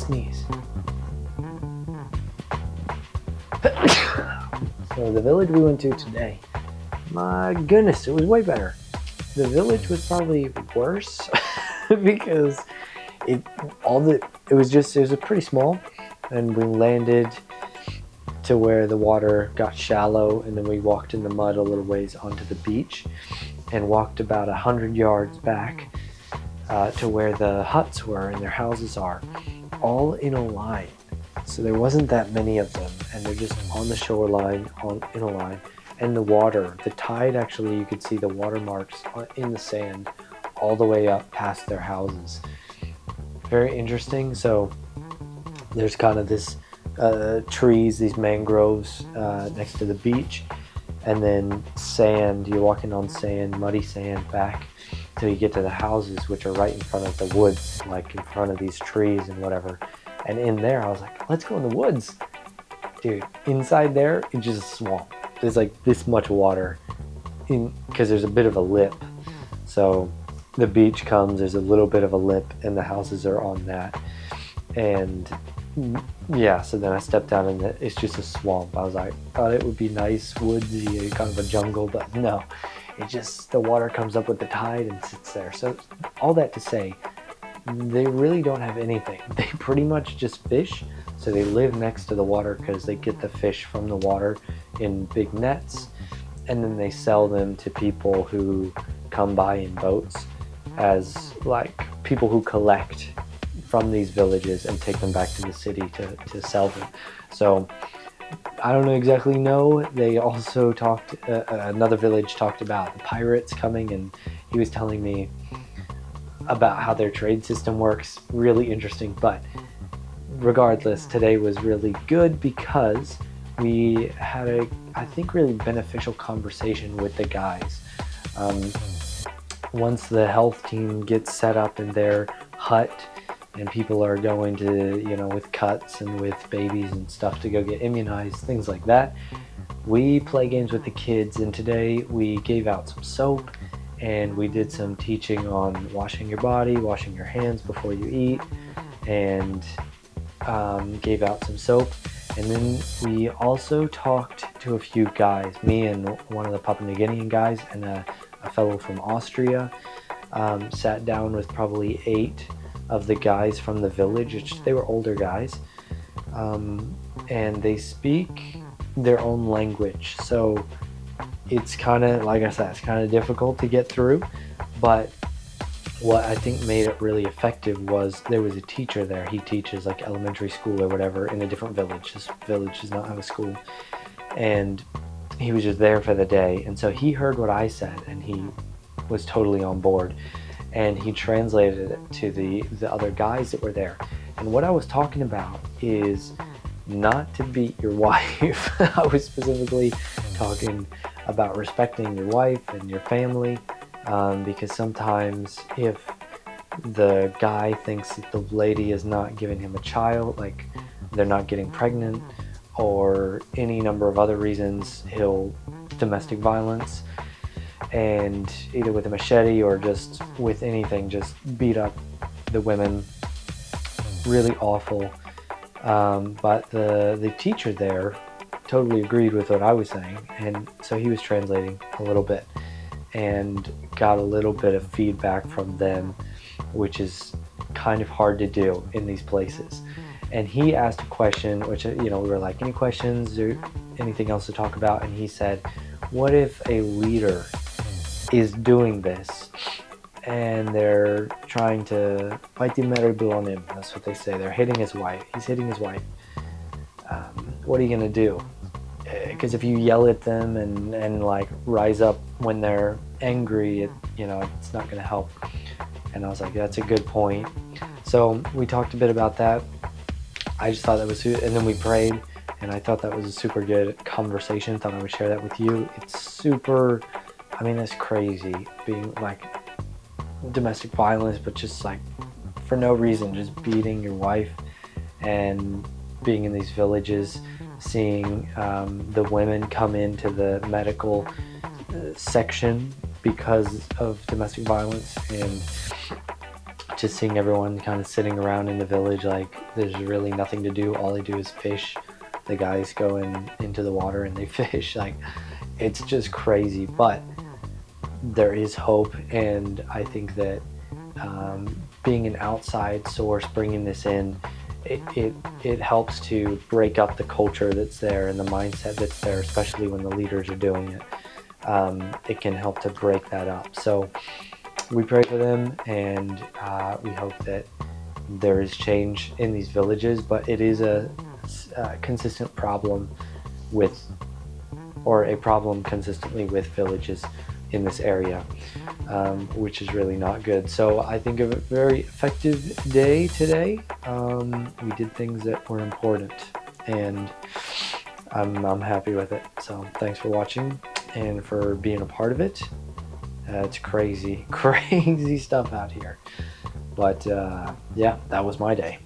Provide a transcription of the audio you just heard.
sneeze. So the village we went to today, my goodness, it was way better. The village was probably worse because it was pretty small, and we landed to where the water got shallow, and then we walked in the mud a little ways onto the beach and walked about 100 yards back to where the huts were and their houses are, all in a line. So there wasn't that many of them, and they're just on the shoreline, in a line. And the water, the tide, actually, you could see the water marks in the sand all the way up past their houses. Very interesting. So there's kind of this trees, these mangroves next to the beach, and then sand. You're walking on sand, muddy sand, back till you get to the houses, which are right in front of the woods, like in front of these trees and whatever. And in there, I was like, let's go in the woods. Dude, inside there, it's just a swamp. There's like this much water because there's a bit of a lip. So the beach comes, there's a little bit of a lip, and the houses are on that. And yeah, so then I stepped down, and it's just a swamp. I was like, thought it would be nice, woodsy, kind of a jungle, but no. It just, the water comes up with the tide and sits there. So all that to say, they really don't have anything. They pretty much just fish. So they live next to the water because they get the fish from the water in big nets, and then they sell them to people who come by in boats as like people who collect from these villages and take them back to the city to sell them. So I don't exactly know. They also talked, another village talked about the pirates coming, and he was telling me about how their trade system works. Really interesting. But regardless, today was really good because we had a, I think, really beneficial conversation with the guys. Once the health team gets set up in their hut and people are going to, with cuts and with babies and stuff to go get immunized, things like that, we play games with the kids. And today we gave out some soap, and we did some teaching on washing your body, washing your hands before you eat, and gave out some soap. And then we also talked to a few guys, me and one of the Papua New Guinean guys and a fellow from Austria. Sat down with probably 8 of the guys from the village, which they were older guys, and they speak their own language. So it's kind of, like I said, it's kind of difficult to get through, but what I think made it really effective was there was a teacher there. He teaches like elementary school or whatever in a different village. This village does not have a school, and he was just there for the day. And so he heard what I said, and he was totally on board, and he translated it to the other guys that were there. And what I was talking about is not to beat your wife. I was specifically talking about respecting your wife and your family, because sometimes if the guy thinks that the lady is not giving him a child, like they're not getting pregnant, or any number of other reasons, he'll domestic violence, and either with a machete or just with anything, just beat up the women. Really awful. But the teacher there totally agreed with what I was saying, and so he was translating a little bit and got a little bit of feedback from them, which is kind of hard to do in these places. And he asked a question, which, we were like, any questions or anything else to talk about? And he said, what if a leader is doing this and they're trying to fight the on him? That's what they say. They're hitting his wife. He's hitting his wife. What are you gonna do? Because if you yell at them and like rise up when they're angry, it's not gonna help. And I was like, that's a good point. So we talked a bit about that. I just thought that was, and then we prayed, and I thought that was a super good conversation. Thought I would share that with you. It's super, it's crazy being like domestic violence, but just like for no reason, just beating your wife, and being in these villages, seeing the women come into the medical section because of domestic violence, and just seeing everyone kind of sitting around in the village like there's really nothing to do. All they do is fish. The guys go into the water and they fish. Like, it's just crazy, but there is hope. And I think that being an outside source, bringing this in, it helps to break up the culture that's there and the mindset that's there, especially when the leaders are doing it. It can help to break that up. So we pray for them, and we hope that there is change in these villages, but it is a consistent problem with, or a problem consistently with villages in this area, which is really not good. So I think of a very effective day today. We did things that were important, and I'm happy with it. So thanks for watching and for being a part of it. It's crazy, crazy stuff out here. But yeah, that was my day.